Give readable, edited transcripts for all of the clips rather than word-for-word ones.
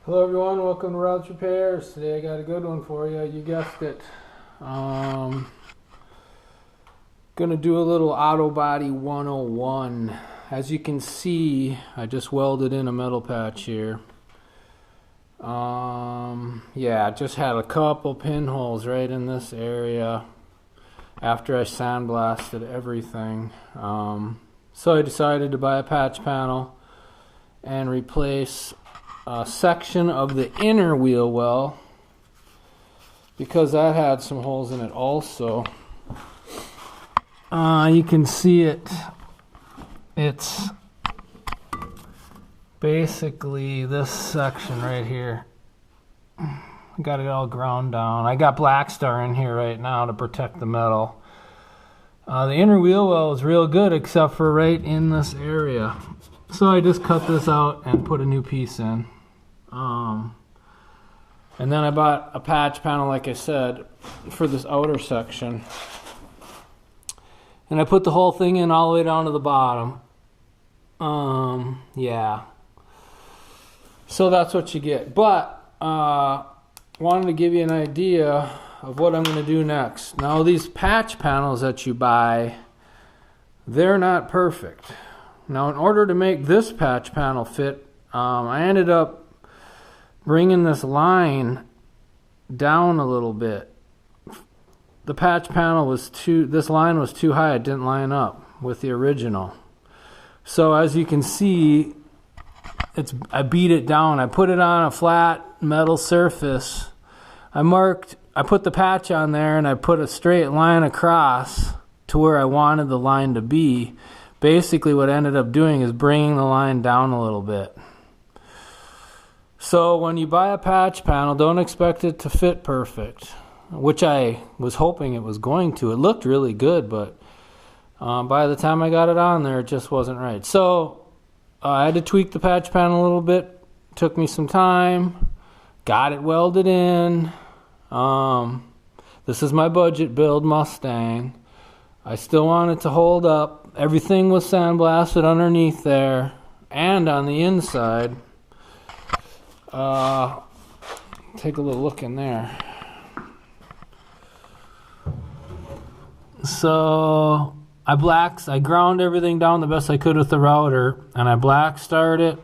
Hello everyone, welcome to Routes Repairs. Today I got a good one for you. You guessed it. Gonna do a little Autobody 101. As you can see, I just welded in a metal patch here. Yeah, just had a couple pinholes right in this area after I sandblasted everything. So I decided to buy a patch panel and replace a section of the inner wheel well because that had some holes in it also. You can see it's basically this section right here. Got it all ground down. I got Black Star in here right now to protect the metal. The inner wheel well is real good except for right in this area. So I just cut this out and put a new piece in. And then I bought a patch panel, like I said, for this outer section. And I put the whole thing in all the way down to the bottom. Yeah. So that's what you get. But, wanted to give you an idea of what I'm going to do next. Now, these patch panels that you buy, they're not perfect. Now, in order to make this patch panel fit, I ended up bringing this line down a little bit. The patch panel was this line was too high. It didn't line up with the original. So as you can see, I beat it down. I put it on a flat metal surface. I put the patch on there and I put a straight line across to where I wanted the line to be. Basically what I ended up doing is bringing the line down a little bit. So when you buy a patch panel, don't expect it to fit perfect, which I was hoping it was going to. It looked really good, but by the time I got it on there, it just wasn't right. So I had to tweak the patch panel a little bit. Took me some time. Got it welded in. This is my budget build Mustang. I still want it to hold up. Everything was sandblasted underneath there and on the inside. Take a little look in there. So I ground everything down the best I could with the router, and I black starred it.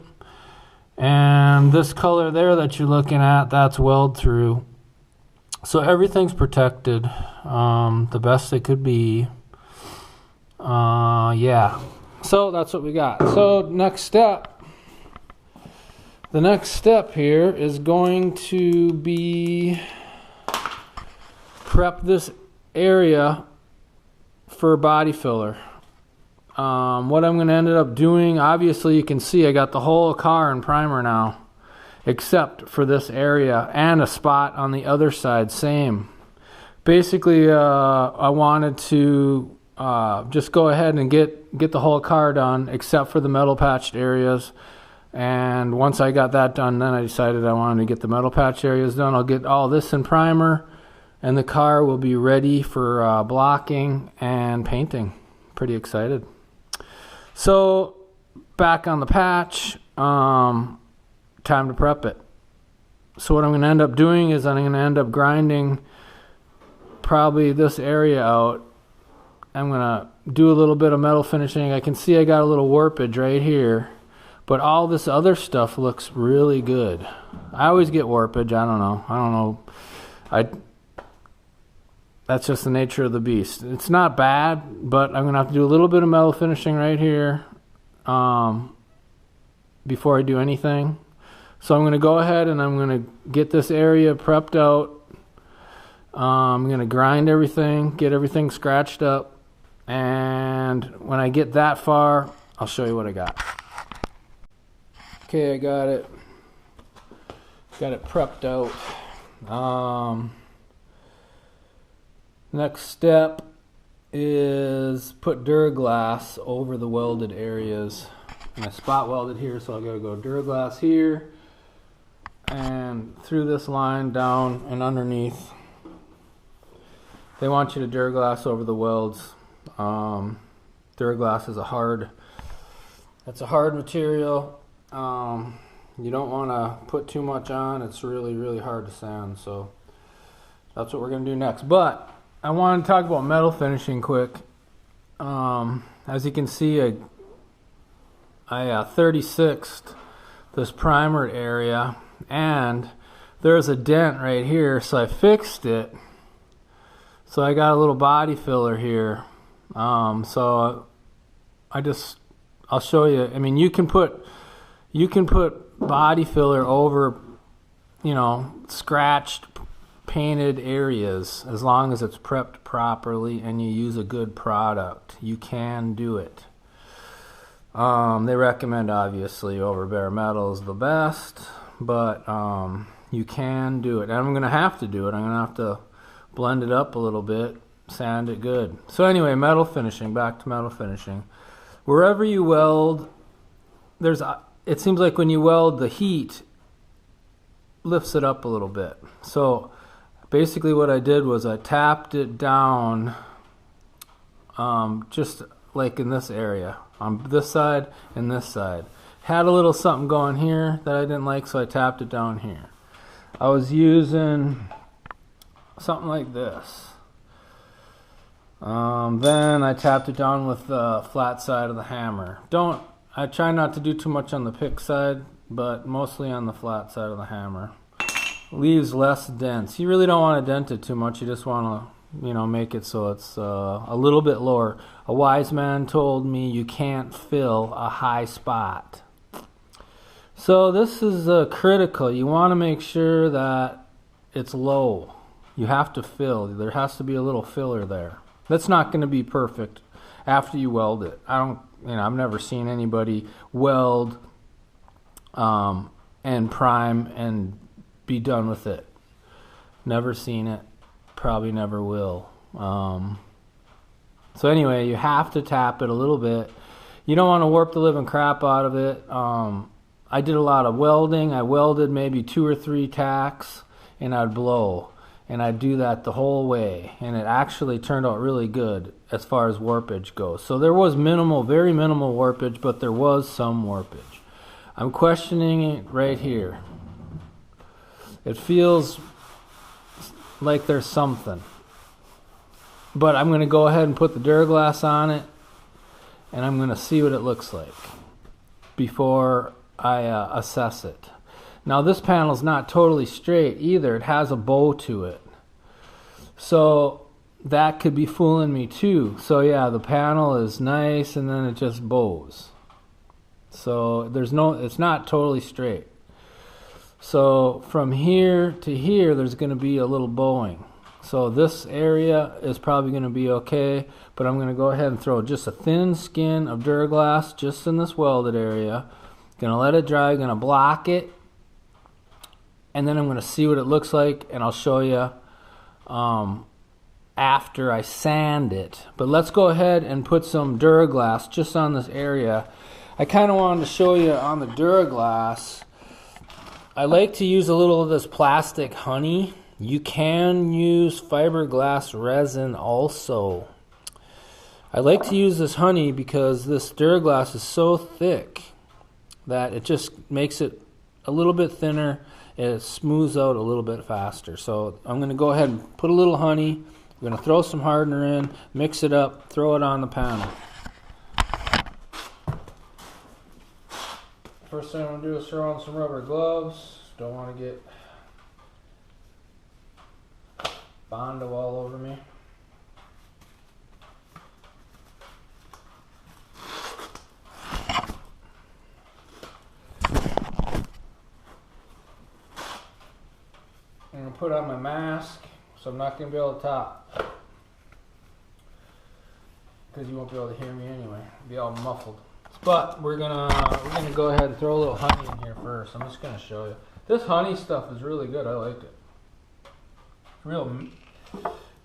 And this color there that you're looking at, that's weld through. So everything's protected, the best it could be. Yeah. So that's what we got. So the next step here is going to be prep this area for body filler. What I'm going to end up doing, obviously you can see I got the whole car in primer now, except for this area and a spot on the other side, same. Basically, I wanted to just go ahead and get the whole car done, except for the metal patched areas. And once I got that done, then I decided I wanted to get the metal patch areas done. I'll get all this in primer, and the car will be ready for blocking and painting. Pretty excited. So, back on the patch, time to prep it. So what I'm going to end up doing is I'm going to end up grinding probably this area out. I'm going to do a little bit of metal finishing. I can see I got a little warpage right here. But all this other stuff looks really good. I always get warpage. I don't know. That's just the nature of the beast. It's not bad, but I'm going to have to do a little bit of metal finishing right here before I do anything. So I'm going to go ahead and I'm going to get this area prepped out. I'm going to grind everything, get everything scratched up. And when I get that far, I'll show you what I got. Okay, I got it prepped out. Next step is put Duraglass over the welded areas. And I spot welded here, so I gotta go Duraglass here and through this line down and underneath. They want you to Duraglass over the welds. Duraglass is a hard material. You don't want to put too much on. It's really, really hard to sand. So that's what we're going to do next. But I want to talk about metal finishing quick. As you can see, I 36'd this primered area, and there's a dent right here, so I fixed it. So I got a little body filler here. So I'll show you. I mean, you can put body filler over, scratched, painted areas as long as it's prepped properly and you use a good product. You can do it. They recommend obviously over bare metal is the best, but you can do it. And I'm gonna have to do it. I'm gonna have to blend it up a little bit, sand it good. So anyway, metal finishing. Back to metal finishing. Wherever you weld, it seems like when you weld, the heat lifts it up a little bit. So basically what I did was I tapped it down just like in this area, on this side and this side. Had a little something going here that I didn't like, so I tapped it down here. I was using something like this. Then I tapped it down with the flat side of the hammer. I try not to do too much on the pick side, but mostly on the flat side of the hammer. Leaves less dents. You really don't want to dent it too much. You just want to, make it so it's a little bit lower. A wise man told me you can't fill a high spot. So this is critical. You want to make sure that it's low. You have to fill. There has to be a little filler there. That's not going to be perfect after you weld it. I've never seen anybody weld and prime and be done with it. Never seen it. Probably never will. So anyway, you have to tap it a little bit. You don't want to warp the living crap out of it. I did a lot of welding. I welded maybe 2 or 3 tacks and I'd blow. And I'd do that the whole way. And it actually turned out really good as far as warpage goes. So there was very minimal warpage, but there was some warpage. I'm questioning it right here. It feels like there's something. But I'm going to go ahead and put the Duraglass on it, and I'm going to see what it looks like before I assess it. Now this panel's not totally straight either. It has a bow to it. So that could be fooling me too. So yeah, the panel is nice and then it just bows. So it's not totally straight. So from here to here, there's going to be a little bowing. So this area is probably going to be okay, but I'm going to go ahead and throw just a thin skin of Duraglass just in this welded area. Going to let it dry, going to block it, and then I'm going to see what it looks like, and I'll show you after I sand it. But let's go ahead and put some Duraglass just on this area. I kind of wanted to show you on the Duraglass. I like to use a little of this plastic honey. You can use fiberglass resin also. I like to use this honey because this Duraglass is so thick that it just makes it a little bit thinner. It smooths out a little bit faster. So I'm going to go ahead and put a little honey. I'm going to throw some hardener in, mix it up, throw it on the panel. First thing I'm going to do is throw on some rubber gloves. Don't want to get Bondo all over me. I'm going to put on my mask, so I'm not going to be able to talk, because you won't be able to hear me anyway. It'll be all muffled. But we're gonna go ahead and throw a little honey in here first. I'm just gonna show you. This honey stuff is really good. I like it.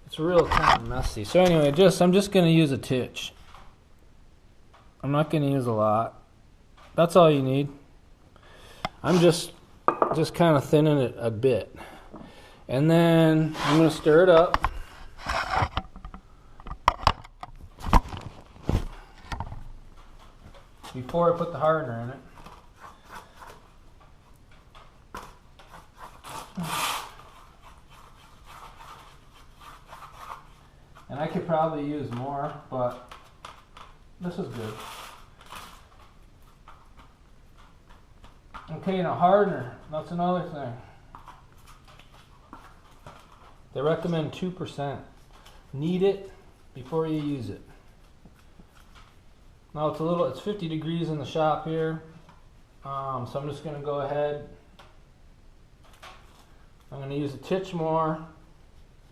It's real kind of messy. So anyway, I'm just gonna use a titch. I'm not gonna use a lot. That's all you need. I'm just kind of thinning it a bit, and then I'm gonna stir it up. Before I put the hardener in it. And I could probably use more, but this is good. Okay, now hardener. That's another thing. They recommend 2%. Knead it before you use it. Now it's 50 degrees in the shop here. So I'm just going to go ahead. I'm going to use a titch more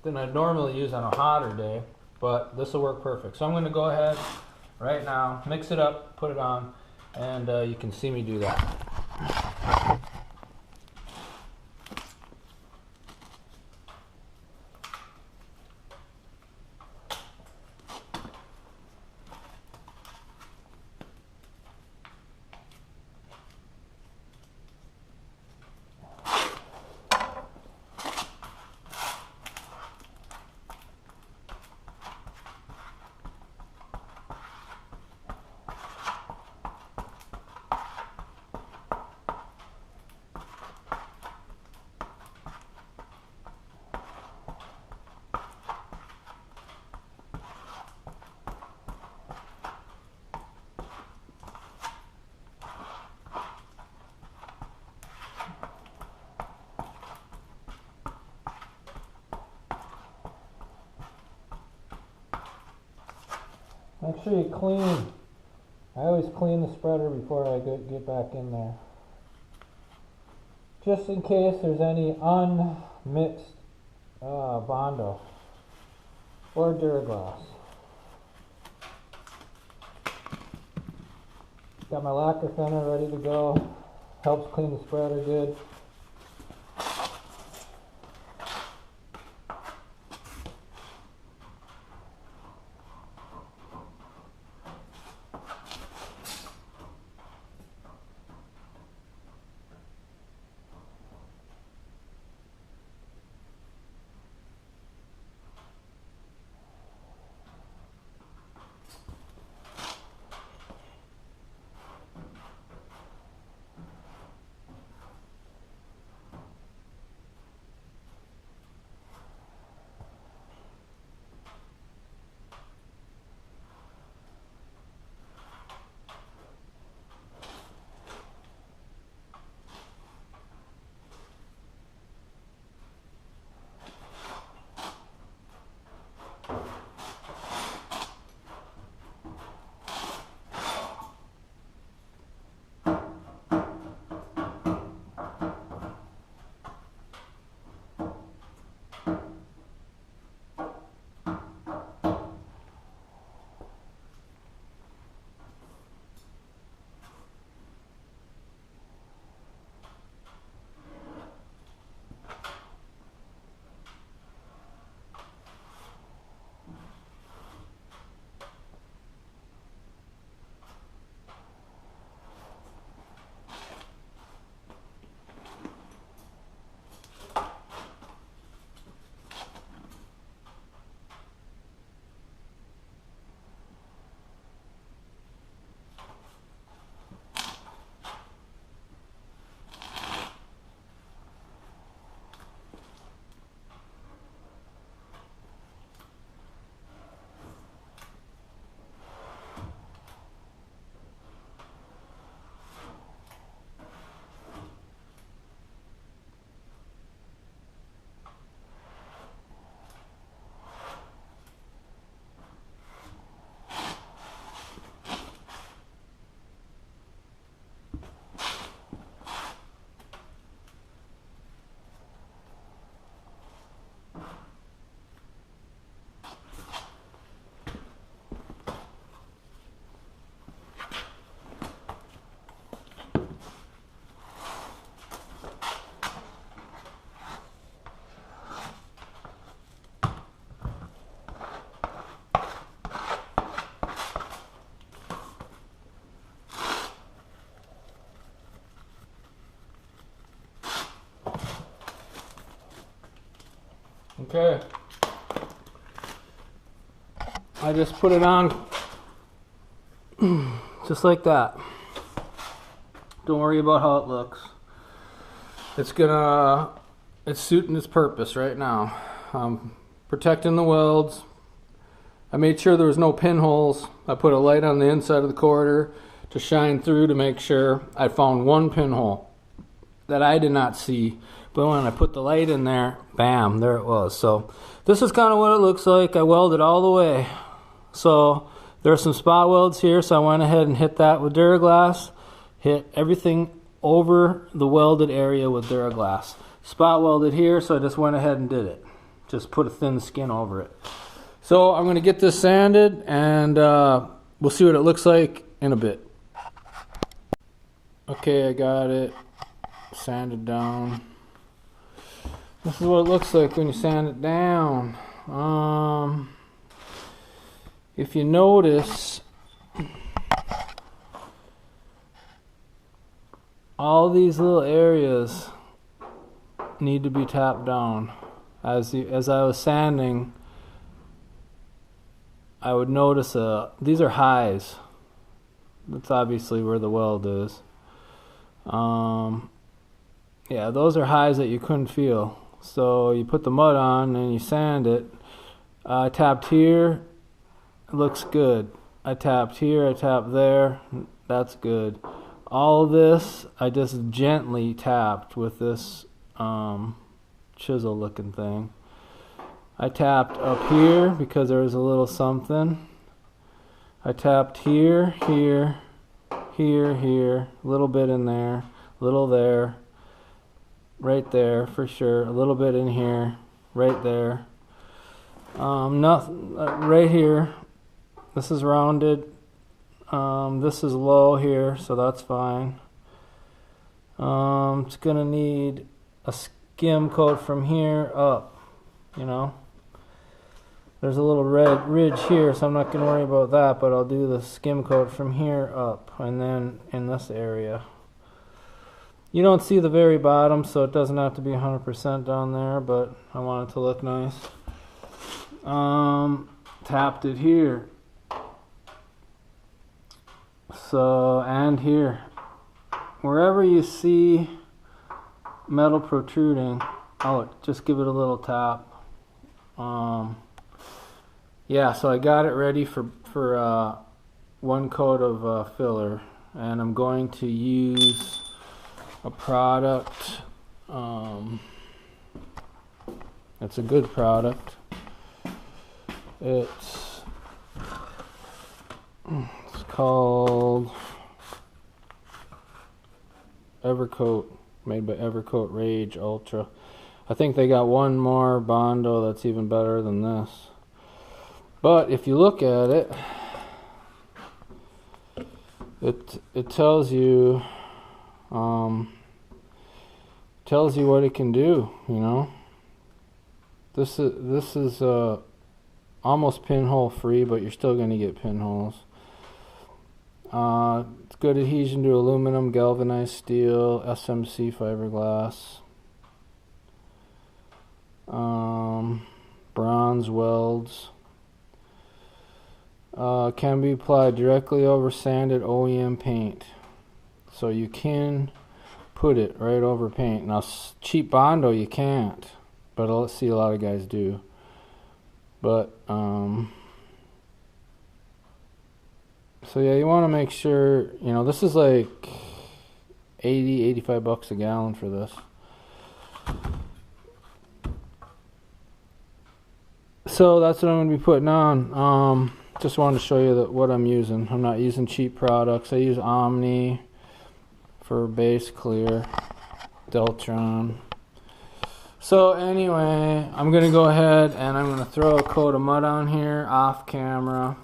than I normally use on a hotter day, but this will work perfect. So I'm going to go ahead right now, mix it up, put it on, and you can see me do that. Make sure you clean. I always clean the spreader before I get back in there. Just in case there's any unmixed Bondo or Duraglass. Got my lacquer thinner ready to go. Helps clean the spreader good. Okay. I just put it on just like that. Don't worry about how it looks. It's suiting its purpose right now. Protecting the welds, I made sure there was no pinholes. I put a light on the inside of the quarter to shine through to make sure. I found one pinhole that I did not see, but when I put the light in there, bam, there it was. So this is kind of what it looks like. I welded all the way. So there are some spot welds here, so I went ahead and hit that with Duraglass. Hit everything over the welded area with Duraglass. Spot welded here, so I just went ahead and did it. Just put a thin skin over it. So I'm going to get this sanded, and we'll see what it looks like in a bit. Okay, I got it sanded down. This is what it looks like when you sand it down. If you notice, all these little areas need to be tapped down. As I was sanding, I would notice these are highs. That's obviously where the weld is. Yeah, those are highs that you couldn't feel. So you put the mud on and you sand it. I tapped here, it looks good. I tapped here, I tapped there, that's good. All of this, I just gently tapped with this chisel looking thing. I tapped up here because there was a little something. I tapped here, here, here, here, a little bit in there, a little there, right there for sure, a little bit in here, right there. Nothing right here. This is rounded. This is low here, so that's fine. It's gonna need a skim coat from here up, you know. There's a little red ridge here, so I'm not gonna worry about that, but I'll do the skim coat from here up, and then in this area. You don't see the very bottom, so it doesn't have to be 100% down there, but I want it to look nice. Tapped it here. So, and here. Wherever you see metal protruding out, just give it a little tap. Yeah, so I got it ready for one coat of filler, and I'm going to use a product. It's a good product. It's called Evercoat, made by Evercoat Rage Ultra. I think they got one more Bondo that's even better than this. But if you look at it, it tells you what it can do. You know, this is almost pinhole free, but you're still going to get pinholes. It's good adhesion to aluminum, galvanized steel, SMC fiberglass, bronze welds. Can be applied directly over sanded OEM paint, so you can put it right over paint. Now cheap Bondo you can't, but I'll see a lot of guys do. But so yeah, you want to make sure, you know, this is like 85 bucks a gallon for this. So that's what I'm going to be putting on. Just wanted to show you what I'm using. I'm not using cheap products. I use Omni for base clear, Deltron. So anyway, I'm going to go ahead and I'm going to throw a coat of mud on here off camera.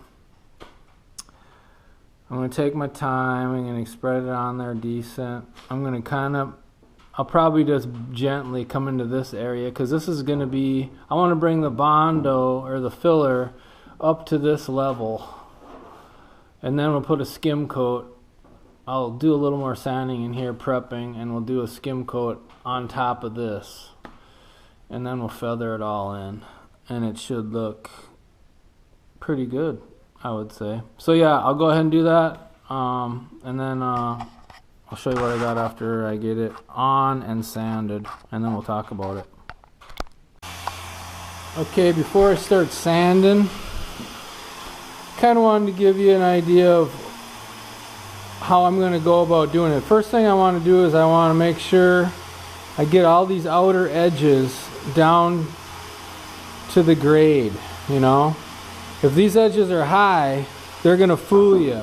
I'm going to take my time. I'm going to spread it on there decent. I'm going to I'll probably just gently come into this area, because this is going to be, I want to bring the Bondo or the filler up to this level, and then we'll put a skim coat. I'll do a little more sanding in here, prepping, and we'll do a skim coat on top of this, and then we'll feather it all in, and it should look pretty good, I would say. So yeah, I'll go ahead and do that, and then I'll show you what I got after I get it on and sanded, and then we'll talk about it. Okay, before I start sanding, kind of wanted to give you an idea of how I'm going to go about doing it. First thing I want to do is I want to make sure I get all these outer edges down to the grade, you know. If these edges are high, they're going to fool you.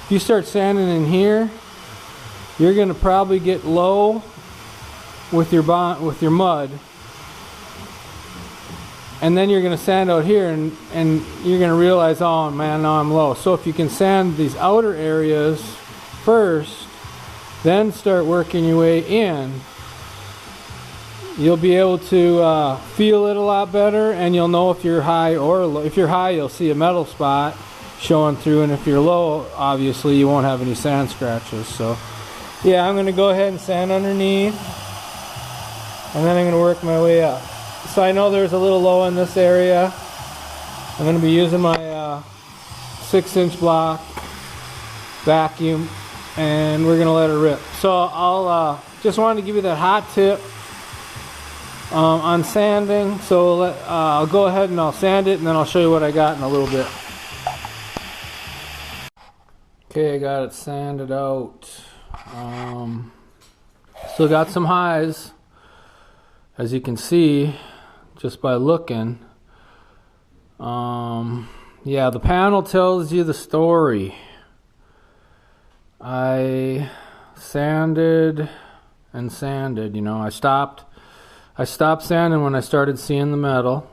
If you start sanding in here, you're going to probably get low with your mud, and then you're going to sand out here, and you're going to realize, oh man, now I'm low. So if you can sand these outer areas first, then start working your way in, you'll be able to feel it a lot better, and you'll know if you're high or low. If you're high, you'll see a metal spot showing through, and if you're low, obviously you won't have any sand scratches. So yeah, I'm going to go ahead and sand underneath, and then I'm going to work my way up. So I know there's a little low in this area. I'm going to be using my 6-inch block vacuum, and we're going to let it rip. So I'll just wanted to give you that hot tip on sanding. So I'll go ahead and I'll sand it, and then I'll show you what I got in a little bit. Okay, I got it sanded out. Still got some highs, as you can see just by looking. Yeah, the panel tells you the story. I sanded and sanded, you know. I stopped sanding when I started seeing the metal,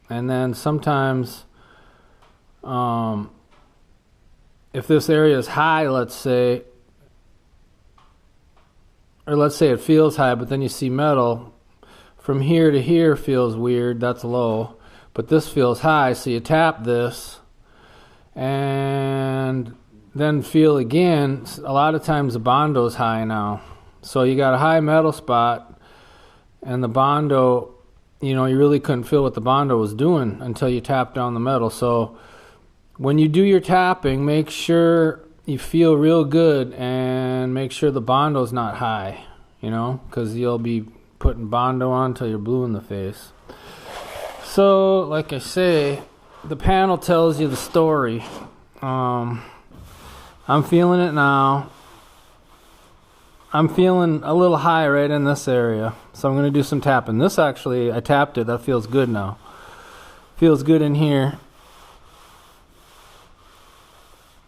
and then sometimes if this area is high, let's say it feels high, but then you see metal, from here to here feels weird, that's low, but this feels high, so you tap this and then feel again. A lot of times the Bondo's high now, so you got a high metal spot, and the Bondo, you know, you really couldn't feel what the Bondo was doing until you tap down the metal. So when you do your tapping, make sure you feel real good, and make sure the Bondo's not high, you know, because you'll be putting Bondo on till you're blue in the face. So like I say, the panel tells you the story. I'm feeling it now. I'm feeling a little high right in this area, so I'm going to do some tapping. This actually, I tapped it, that feels good now. Feels good in here.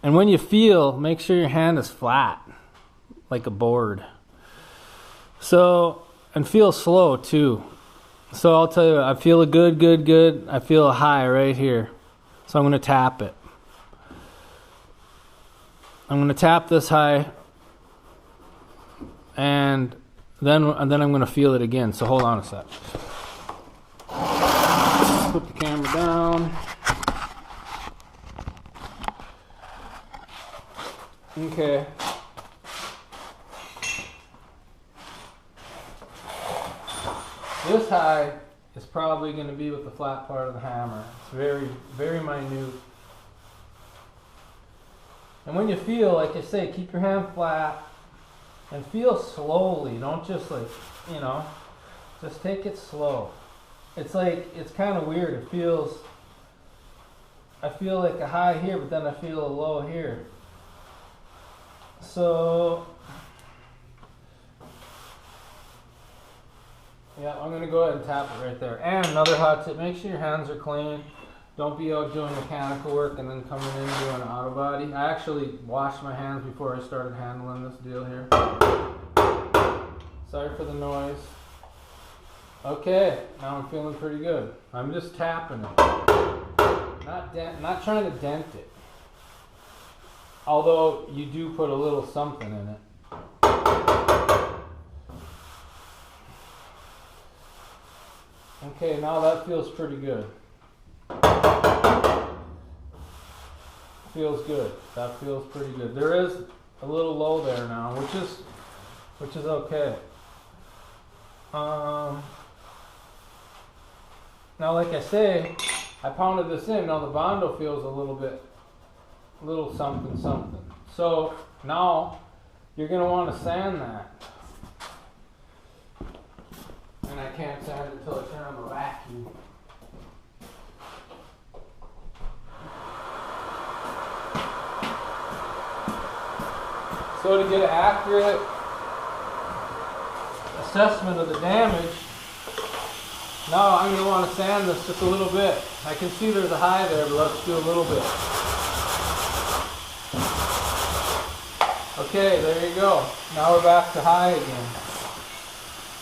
And when you feel, make sure your hand is flat, like a board. So, and feel slow too. So I'll tell you, I feel a good. I feel a high right here. So I'm going to tap it. I'm going to tap this high, and then I'm going to feel it again. So hold on a sec. Put the camera down. Okay. This high is probably going to be with the flat part of the hammer. It's very, very minute. And when you feel, like I say, keep your hand flat and feel slowly. Don't just like, you know, just take it slow. It's like, it's kind of weird. It feels, I feel like a high here, but then I feel a low here. So yeah, I'm going to go ahead and tap it right there. And another hot tip, make sure your hands are clean. Don't be out doing mechanical work and then coming in and doing an auto body. I actually washed my hands before I started handling this deal here. Sorry for the noise. Okay, now I'm feeling pretty good. I'm just tapping it. Not trying to dent it. Although you do put a little something in it. Okay, now that feels pretty good. Feels good. That feels pretty good. There is a little low there now, which is okay. Now, like I say, I pounded this in. Now the Bondo feels a little something. So now you're going to want to sand that. And I can't sand it until I turn on the vacuum. So to get an accurate assessment of the damage, now I'm going to want to sand this just a little bit. I can see there's a high there, but let's do a little bit. Okay, there you go. Now we're back to high again.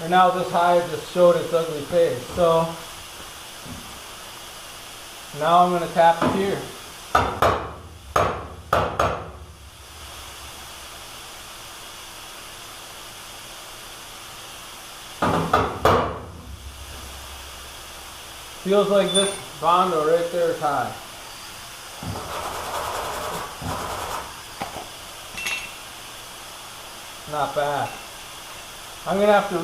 Or now this high just showed its ugly face. So now I'm going to tap it here. Feels like this Bondo right there is high. Not bad. I'm gonna have to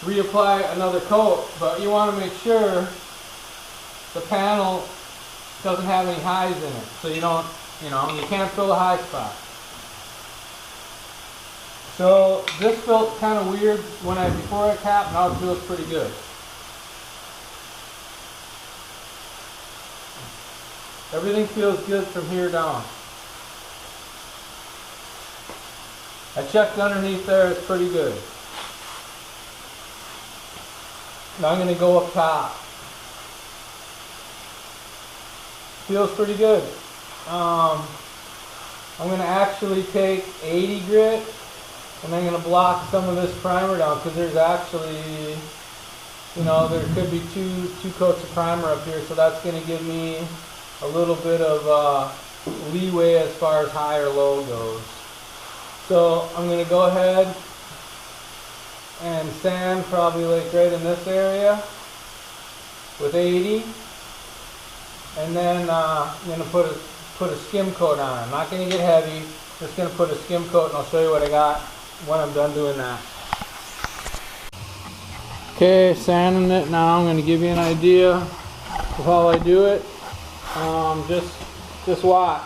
reapply another coat, but you want to make sure the panel doesn't have any highs in it, so you don't, you can't fill a high spot. So this felt kind of weird before I tapped. Now it feels pretty good. Everything feels good from here down. I checked underneath there, it's pretty good. Now I'm going to go up top. Feels pretty good. I'm going to actually take 80 grit and I'm going to block some of this primer down because there's actually, there could be two coats of primer up here, so that's going to give me a little bit of leeway as far as high or low goes. So I'm going to go ahead and sand probably like right in this area with 80, and then I'm going to put a skim coat on it. I'm not going to get heavy, just going to put a skim coat, and I'll show you what I got when I'm done doing that. Okay, sanding it now. I'm going to give you an idea of how I do it. Just watch.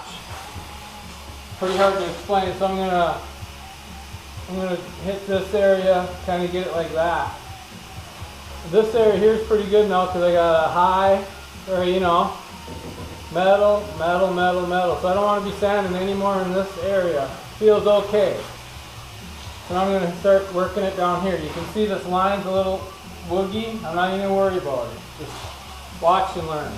Pretty hard to explain, so I'm gonna hit this area, kind of get it like that. This area here is pretty good now because I got a high, or metal, metal, metal, metal. So I don't want to be sanding anymore in this area. Feels okay. So now I'm going to start working it down here. You can see this line's a little woogie. I'm not even going to worry about it. Just watch and learn.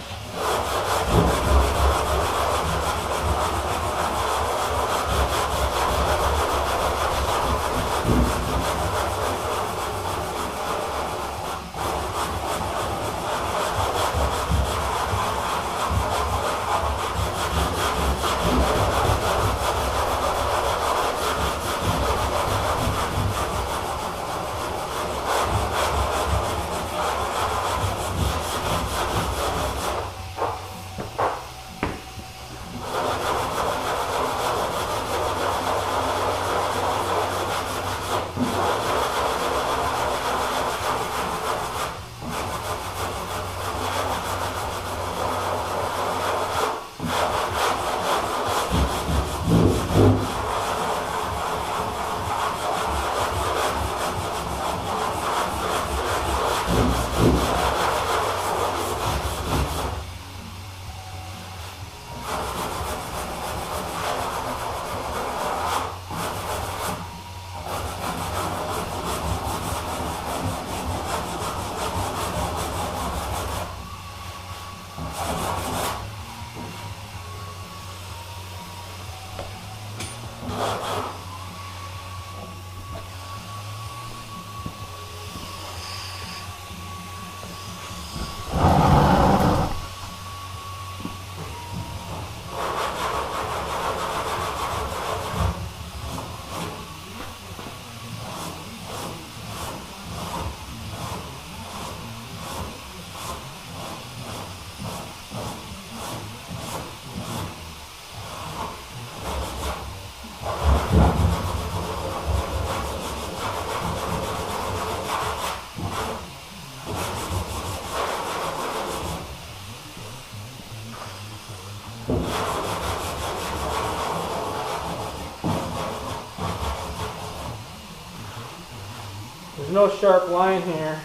There's no sharp line here.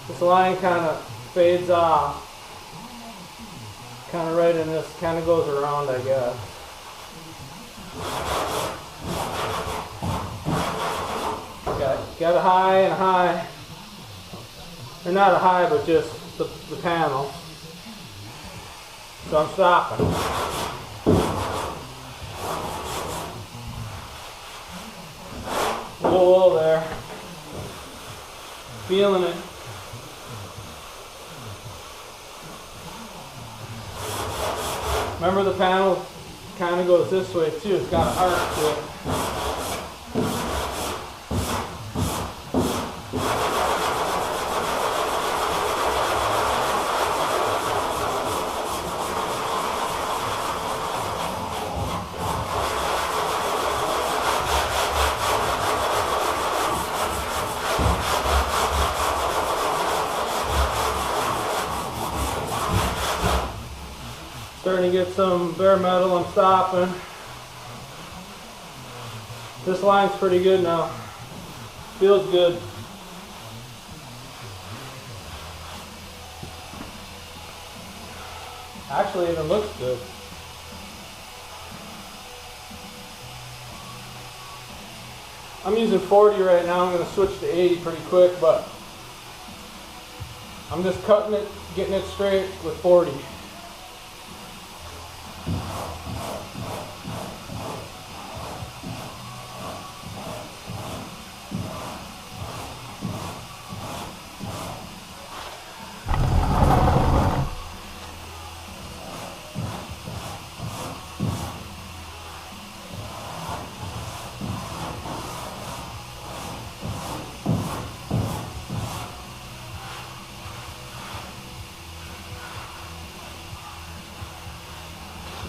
This line kind of fades off. Kind of right in this, kind of goes around, I guess. Got a high and a high. Or not a high, but just the panel. So I'm stopping. A little low there. Feeling it. Remember, the panel kind of goes this way too. It's got an arc to it. Starting to get some bare metal. I'm stopping. This line's pretty good now. Feels good. Actually, even looks good. I'm using 40 right now. I'm going to switch to 80 pretty quick, but I'm just cutting it, getting it straight with 40.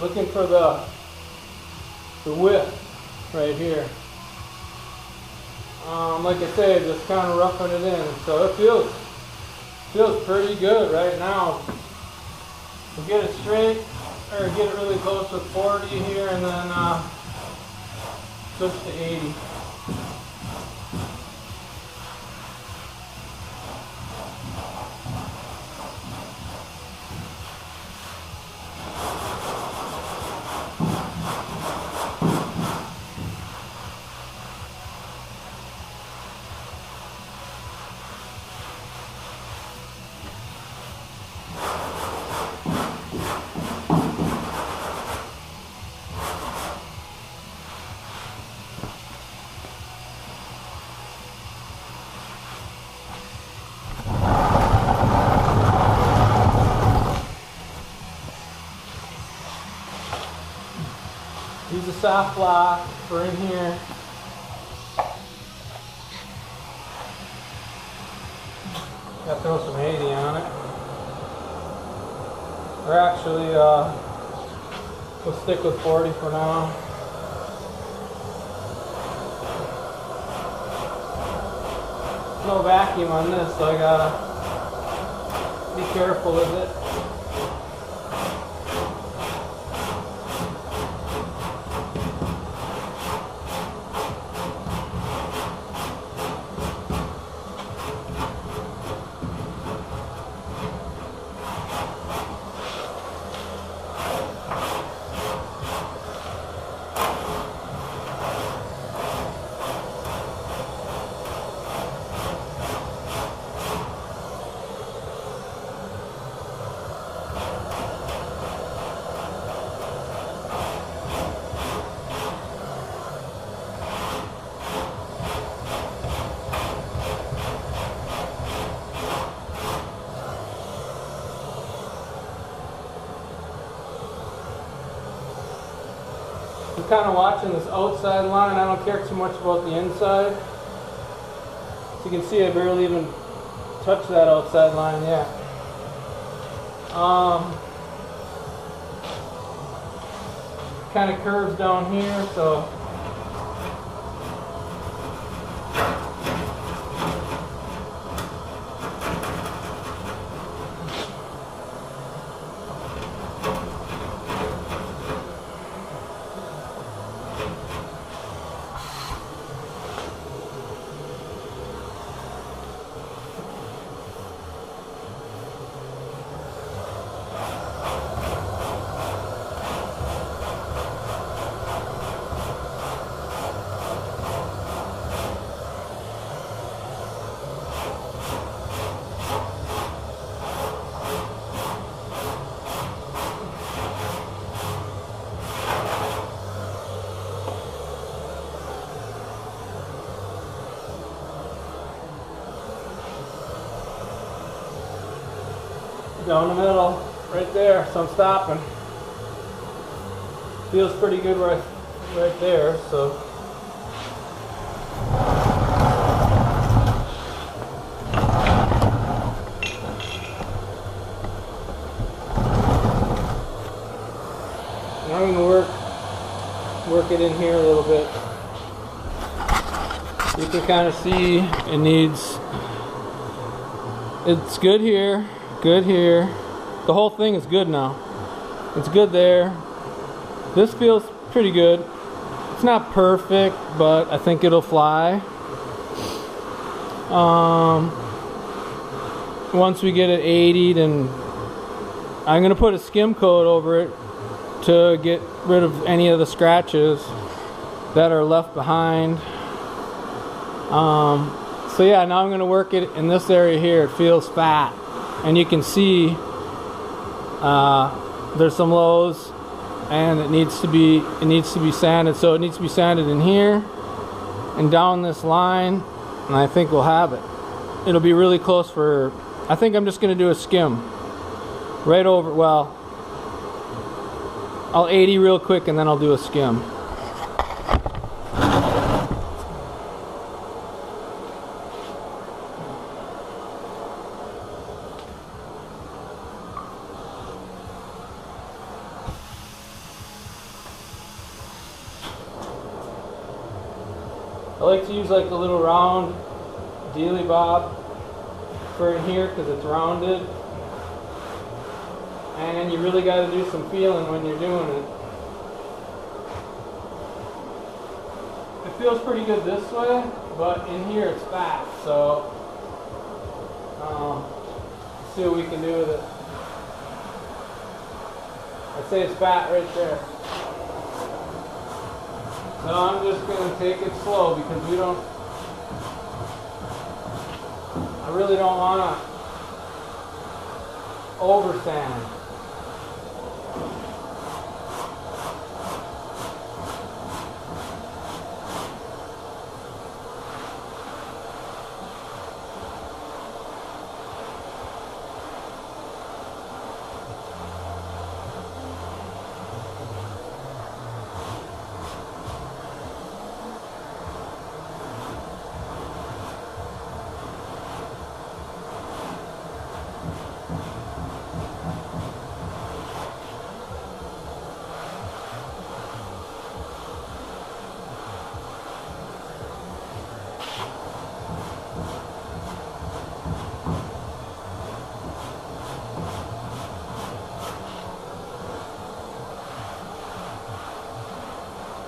Looking for the width right here. Like I say, just kind of roughing it in. So it feels pretty good right now. We'll get it straight, or get it really close with 40 here, and then switch to 80. Use a soft block for in here. Gotta throw some 80 on it. Or actually, we'll stick with 40 for now. No vacuum on this, so I gotta be careful with it. I'm kind of watching this outside line. I don't care too much about the inside. So you can see I barely even touched that outside line yet. Kind of curves down here, so Down the middle, right there, so I'm stopping. Feels pretty good right there, so. Now I'm going to work it in here a little bit. You can kind of see it needs, it's good here, good here. The whole thing is good now. It's good there. This feels pretty good. It's not perfect, but I think it'll fly. Once we get it 80, then I'm going to put a skim coat over it to get rid of any of the scratches that are left behind. So yeah, now I'm going to work it in this area here. It feels fat, and you can see there's some lows, and it needs to be sanded. So it needs to be sanded in here and down this line, and I think we'll have it. It'll be really close for. I think I'm just going to do a skim right over. Well, I'll 80 real quick, and then I'll do a skim. I like to use like the little round dealy bob for in here because it's rounded, and you really got to do some feeling when you're doing it. It feels pretty good this way, but in here it's fat, so let's see what we can do with it. I'd say it's fat right there. So I'm just going to take it slow because I really don't want to over sand.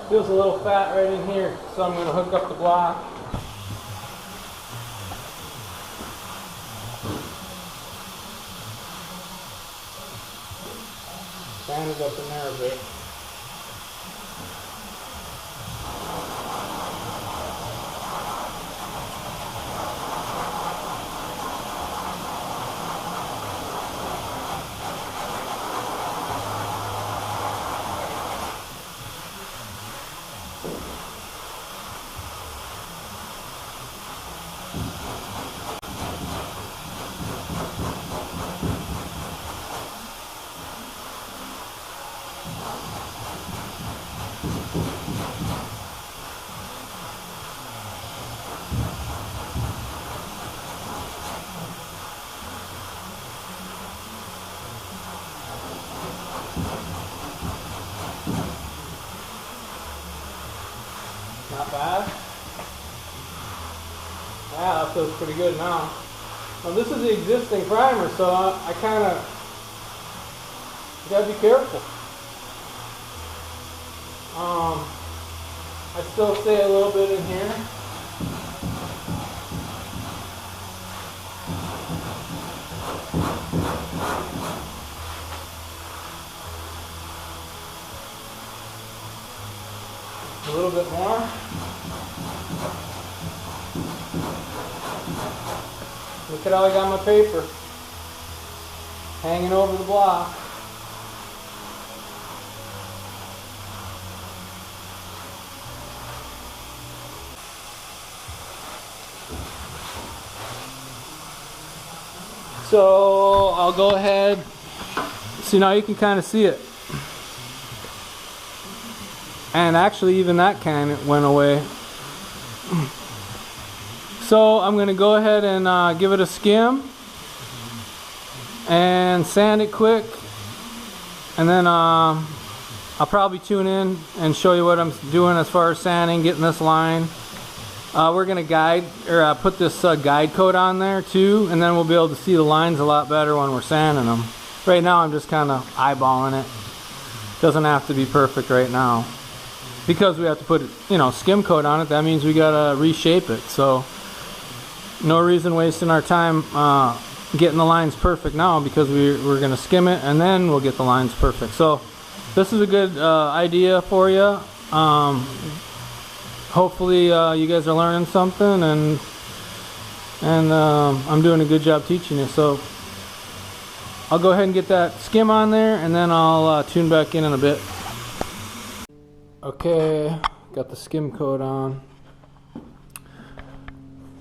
Feels a little fat right in here, so I'm going to hook up the block. Sand it up in there a bit. Not bad. Yeah, that feels pretty good now. Now this is the existing primer, so I kind of gotta be careful. I still stay a little bit in here. A little bit more. Look at how I got my paper hanging over the block. So I'll go ahead. See, now you can kind of see it. And actually even that can went away. So I'm going to go ahead and give it a skim and sand it quick, and then I'll probably tune in and show you what I'm doing as far as sanding, getting this line. We're going to put this guide coat on there too, and then we'll be able to see the lines a lot better when we're sanding them. Right now I'm just kind of eyeballing it. Doesn't have to be perfect right now. Because we have to put, skim coat on it, that means we gotta reshape it. So no reason wasting our time getting the lines perfect now, because we're gonna skim it and then we'll get the lines perfect. So this is a good idea for you. Hopefully you guys are learning something, and I'm doing a good job teaching you. So I'll go ahead and get that skim on there, and then I'll tune back in a bit. Okay, got the skim coat on,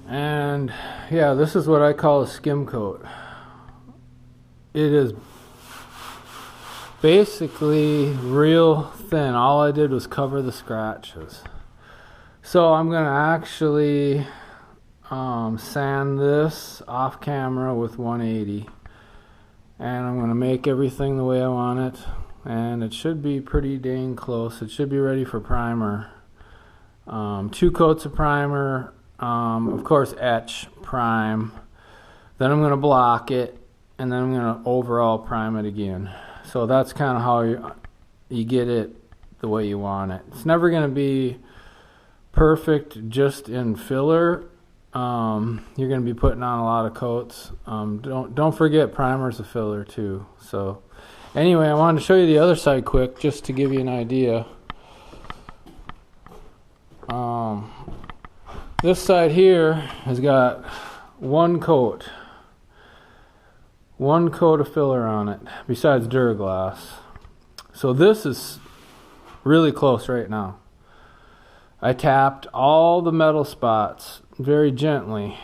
and yeah, this is what I call a skim coat. It is basically real thin. All I did was cover the scratches. So I'm going to actually sand this off camera with 180, and I'm going to make everything the way I want it. And it should be pretty dang close. It should be ready for primer. 2 coats of primer, of course etch, prime. Then I'm going to block it, and then I'm going to overall prime it again. So that's kind of how you get it the way you want it. It's never going to be perfect just in filler. You're going to be putting on a lot of coats. Don't forget primer's a filler too. So anyway, I wanted to show you the other side quick, just to give you an idea. This side here has got one coat of filler on it, besides Duraglass. So this is really close right now. I tapped all the metal spots very gently,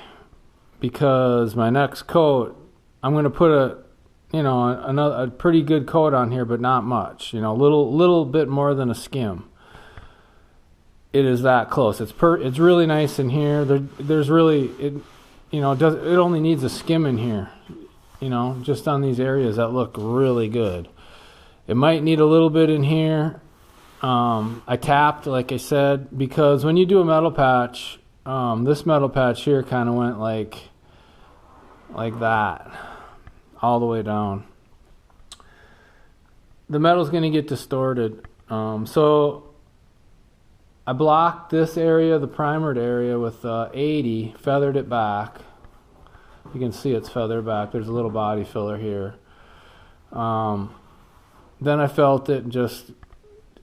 because my next coat, I'm going to put a pretty good coat on here, but not much. Little bit more than a skim. It is that close. It's really nice in here. There's really it only needs a skim in here. Just on these areas that look really good. It might need a little bit in here. I tapped, like I said, because when you do a metal patch, this metal patch here kind of went like that, all the way down. The metal's going to get distorted. So I blocked this area, the primered area, with 80, feathered it back. You can see it's feathered back. There's a little body filler here. Then I felt it, and just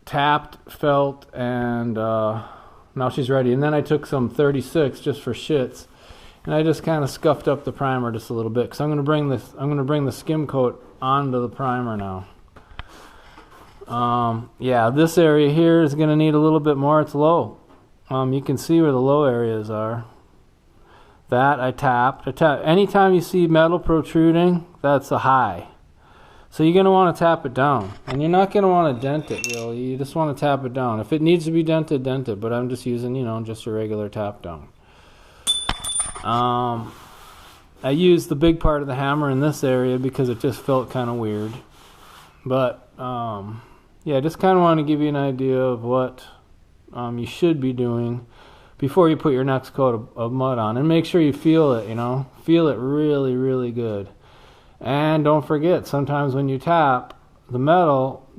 tapped, felt, and now she's ready. And then I took some 36 just for shits, and I just kind of scuffed up the primer just a little bit, because I'm going to bring the skim coat onto the primer now. Yeah, this area here is going to need a little bit more. It's low. You can see where the low areas are. That I tapped. Anytime you see metal protruding, that's a high. So you're going to want to tap it down. And you're not going to want to dent it, really. You just want to tap it down. If it needs to be dented, dent it. But I'm just using, just a regular tap down. I used the big part of the hammer in this area because it just felt kind of weird. But, yeah, I just kind of want to give you an idea of what you should be doing before you put your next coat of mud on. And make sure you feel it, Feel it really, really good. And don't forget, sometimes when you tap the metal,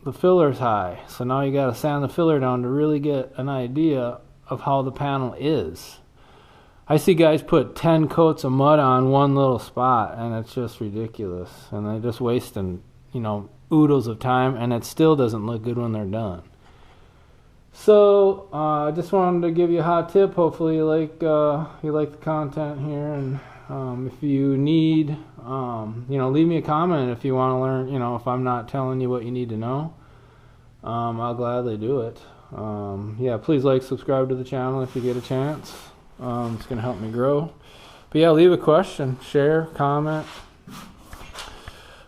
the filler's high. So now you got to sand the filler down to really get an idea of how the panel is. I see guys put 10 coats of mud on one little spot, and it's just ridiculous. And they're just wasting, oodles of time, and it still doesn't look good when they're done. So I just wanted to give you a hot tip. Hopefully you like the content here, and if you need, leave me a comment if you want to learn. If I'm not telling you what you need to know, I'll gladly do it. Yeah, please subscribe to the channel if you get a chance. It's going to help me grow. But yeah, leave a question, share, comment.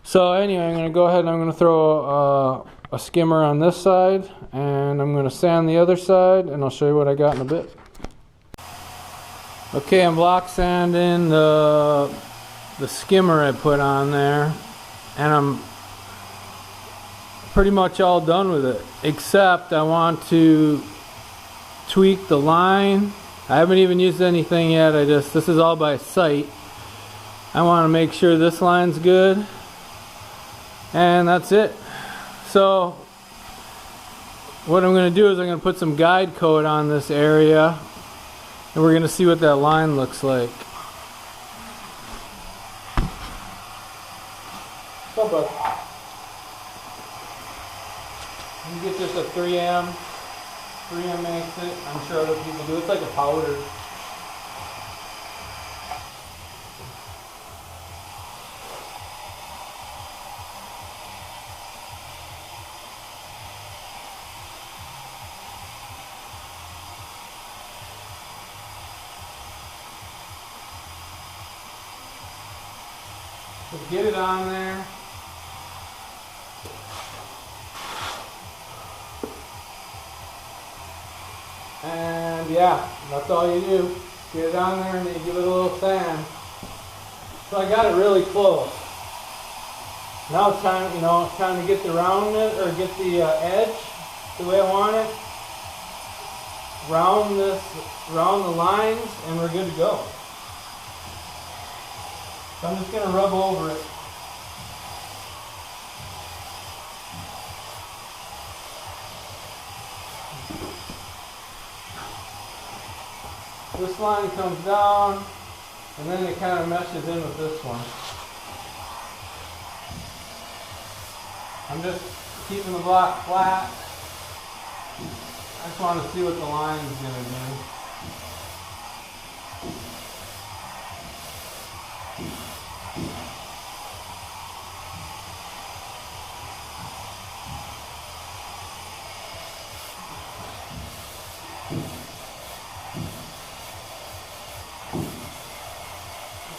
So anyway, I'm going to go ahead and I'm going to throw a skimmer on this side, and I'm going to sand the other side, and I'll show you what I got in a bit. Okay, I'm block sanding the skimmer I put on there, and I'm pretty much all done with it, except I want to tweak the line. I haven't even used anything yet. This is all by sight. I want to make sure this line's good, and that's it. So what I'm going to do is I'm going to put some guide coat on this area, and we're going to see what that line looks like. So, bud, you get just a 3M. 3M makes it. I'm sure other people do. It's like a powder. So get it on there. And yeah, that's all you do. Get it on there and then you give it a little sand. So I got it really close. Now it's time, time to get the roundness, or get the edge the way I want it. Round the lines, and we're good to go. So I'm just going to rub over it. This line comes down, and then it kind of meshes in with this one. I'm just keeping the block flat. I just want to see what the line's going to do.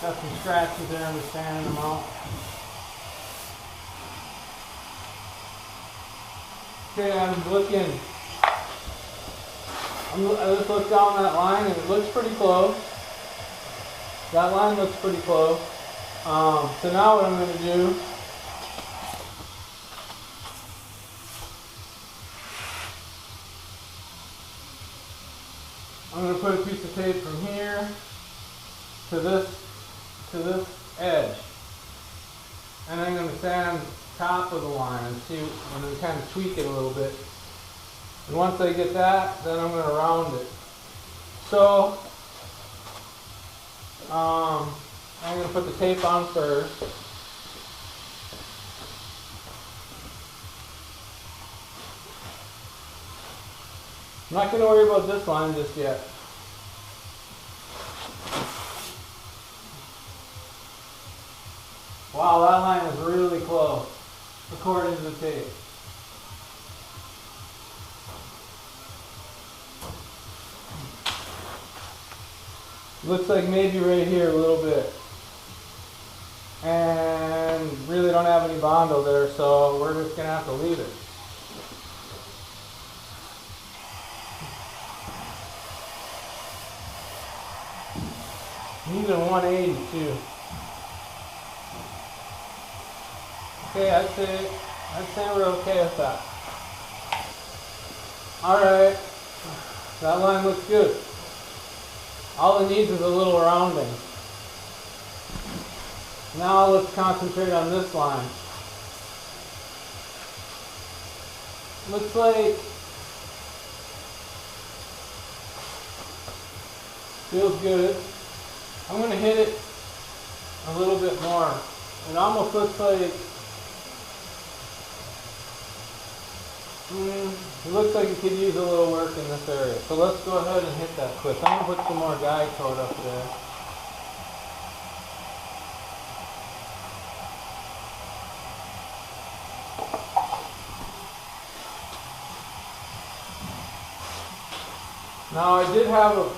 Got some scratches there, I'm just sanding them out. Okay, I'm looking. I just looked down that line and it looks pretty close. That line looks pretty close. So now what I'm going to do, I'm going to put a piece of tape from here to this edge, and I'm going to sand top of the line and see, and then kind of tweak it a little bit. And once I get that, then I'm going to round it. So I'm going to put the tape on first. I'm not going to worry about this line just yet. Wow, that line is really close, according to the tape. Looks like maybe right here a little bit. And really don't have any bondo there, so we're just going to have to leave it. Even 180 too. Okay, I'd say we're okay with that. Alright, that line looks good. All it needs is a little rounding. Now let's concentrate on this line. Looks like, feels good. I'm going to hit it a little bit more. It almost looks like, it looks like it could use a little work in this area. So let's go ahead and hit that quick. I'm going to put some more guide coat up there. Now I did have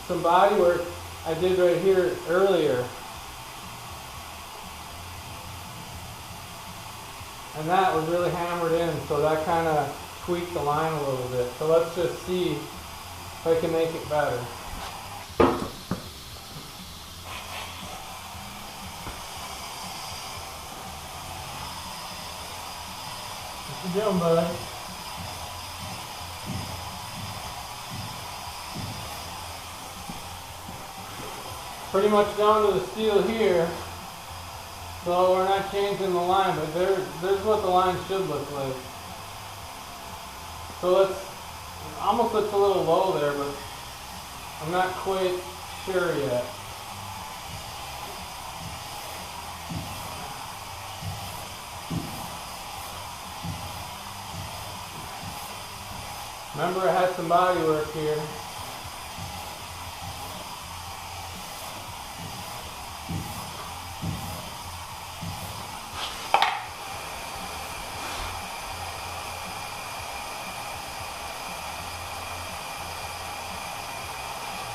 some body work I did right here earlier. And that was really hammered in, so that kind of tweaked the line a little bit. So let's just see if I can make it better. What you doing, bud? Pretty much down to the steel here. So we're not changing the line, but there's what the line should look like. So it almost looks a little low there, but I'm not quite sure yet. Remember, I had some body work here.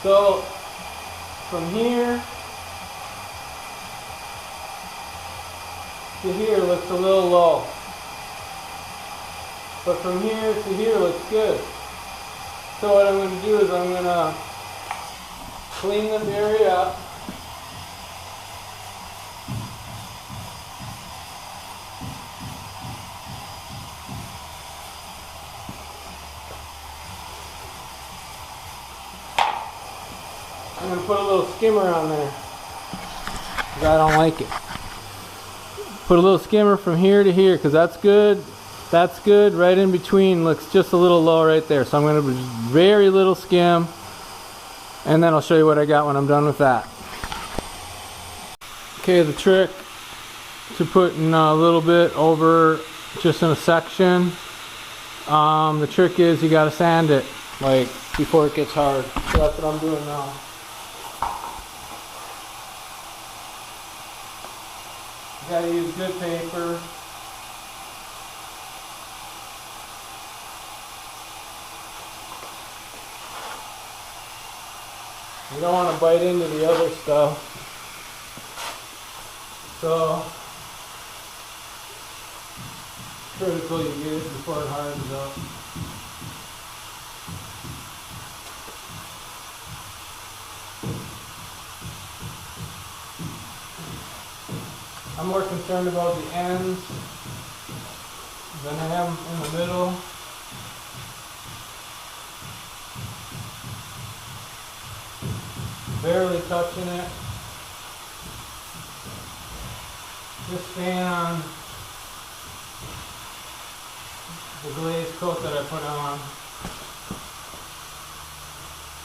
So from here to here looks a little low, but from here to here looks good. So what I'm going to do is I'm going to clean this area up. I'm going to put a little skimmer on there, because I don't like it. Put a little skimmer from here to here, because that's good. That's good. Right in between looks just a little low right there. So I'm going to do very little skim, and then I'll show you what I got when I'm done with that. Okay, the trick to putting a little bit over just in a section, the trick is you got to sand it like before it gets hard. So that's what I'm doing now. You got to use good paper. You don't want to bite into the other stuff. So, critical you get it before it hardens up. I'm more concerned about the ends than I am in the middle. Barely touching it. Just staying on the glaze coat that I put on,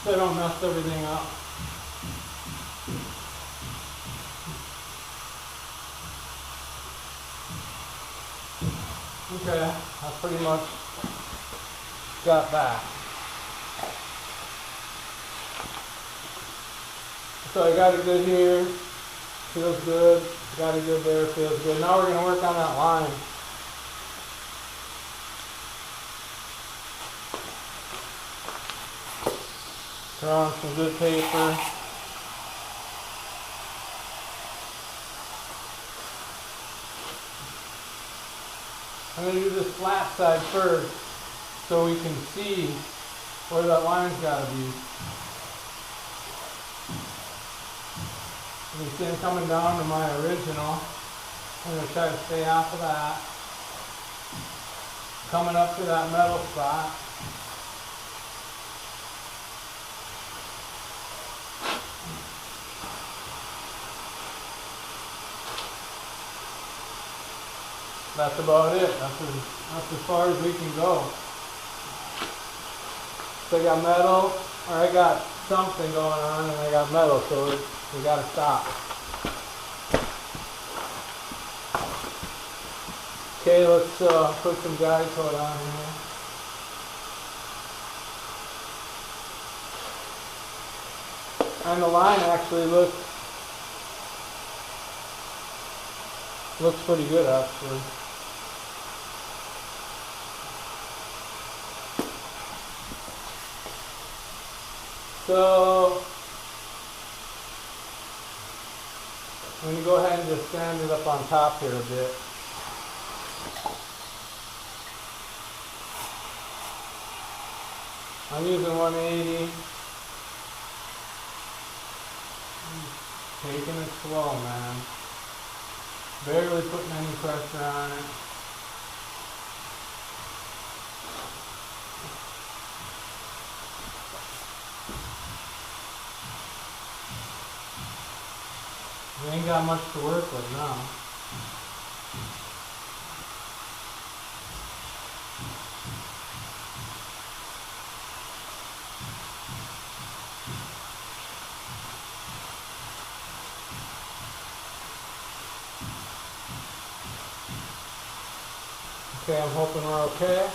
so I don't mess everything up. Okay, I pretty much got that. So I got it good here, feels good. Got it good there, feels good. Now we're going to work on that line. Throw on some good paper. I'm going to do this flat side first so we can see where that line's got to be. You can see I'm coming down to my original. I'm going to try to stay off of that. Coming up to that metal spot. That's about it. That's as far as we can go. So I got metal, or I got something going on, and I got metal, so we got to stop. Okay, let's put some guide coat on here. And the line actually looks pretty good actually. So I'm going to go ahead and just sand it up on top here a bit. I'm using 180. Taking it slow, man. Barely putting any pressure on it. We ain't got much to work with now. Okay, I'm hoping we're okay.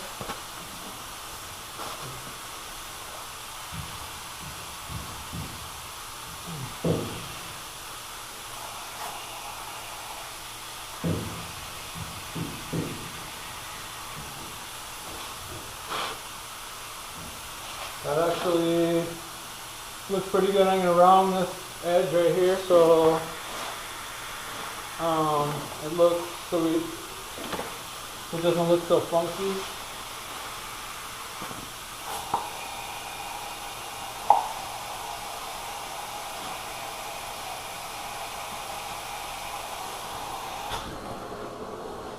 That actually looks pretty good. I'm going to round this edge right here so it looks it doesn't look so funky.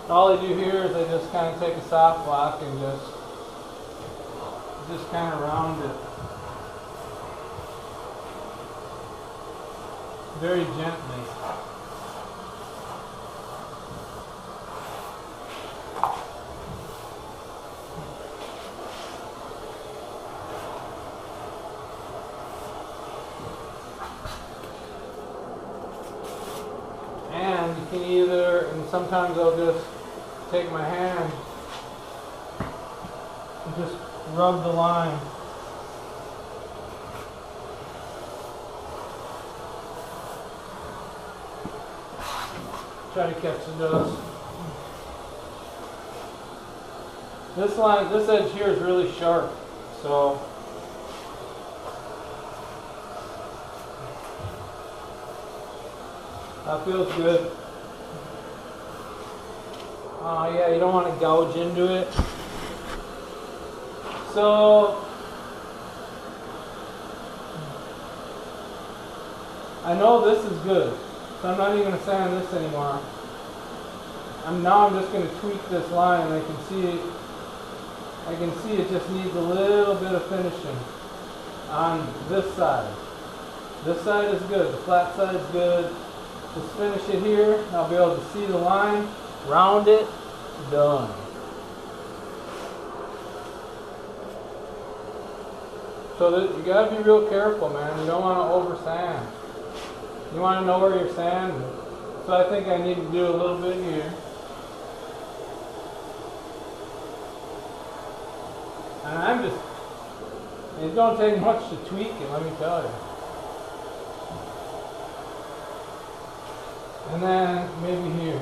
All I do here is I just kind of take a soft block and just kind of round it very gently. And you can either, and sometimes I'll just take my hand and just rub the line. Try to catch the dust. This line, this edge here is really sharp, so that feels good. Yeah, you don't want to gouge into it. So I know this is good, so I'm not even going to sand this anymore. Now I'm just going to tweak this line. I can see it just needs a little bit of finishing on this side. This side is good. The flat side is good. Just finish it here. I'll be able to see the line, round it, done. So you gotta be real careful, man. You don't want to over sand. You want to know where you're sanding. So I think I need to do a little bit here. And it don't take much to tweak it, let me tell you. And then maybe here.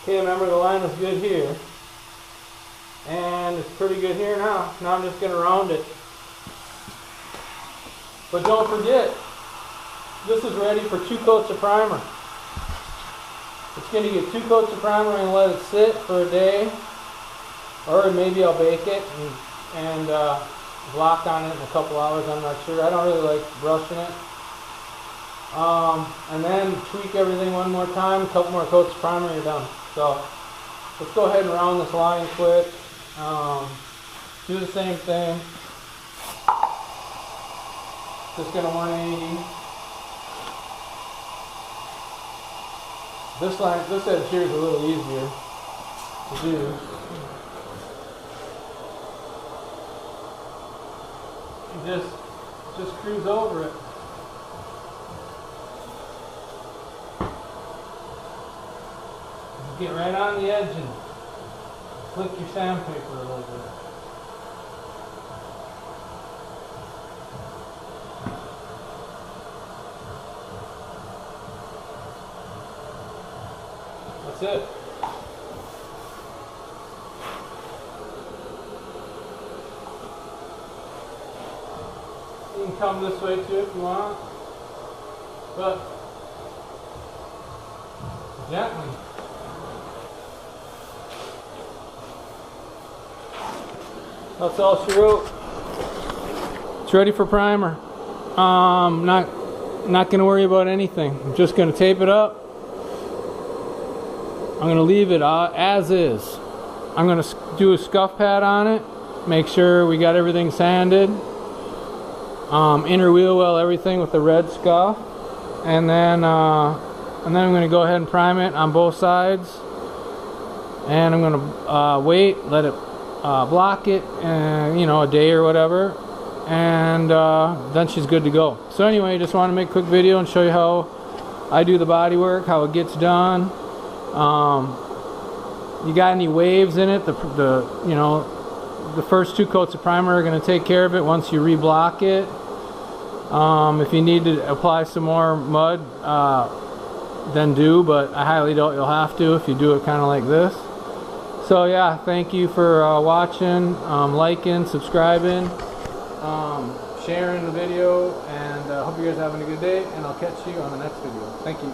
Okay, remember the line was good here. And it's pretty good here now. Now I'm just going to round it. But don't forget, this is ready for 2 coats of primer. It's going to get 2 coats of primer and let it sit for a day. Or maybe I'll bake it and block on it in a couple hours, I'm not sure. I don't really like brushing it. And then tweak everything one more time, a couple more coats of primer, you're done. So let's go ahead and round this line quick. Do the same thing. Just gonna 180. This edge here is a little easier to do. Just cruise over it. Get right on the edge and flick your sandpaper a little bit. come this way too if you want. But gently. That's all she wrote. It's ready for primer. Not gonna worry about anything. I'm just gonna tape it up. I'm gonna leave it as is. I'm gonna do a scuff pad on it. Make sure we got everything sanded. Inner wheel well everything with the red scuff, and then I'm gonna go ahead and prime it on both sides. And I'm gonna wait, let it block it, and a day or whatever. And then she's good to go. So anyway, just want to make a quick video and show you how I do the body work, how it gets done. You got any waves in it, the first 2 coats of primer are going to take care of it once you reblock it. If you need to apply some more mud, then do, but I highly doubt you'll have to if you do it kind of like this. So yeah, thank you for watching, liking, subscribing, sharing the video, and hope you guys are having a good day, and I'll catch you on the next video. Thank you.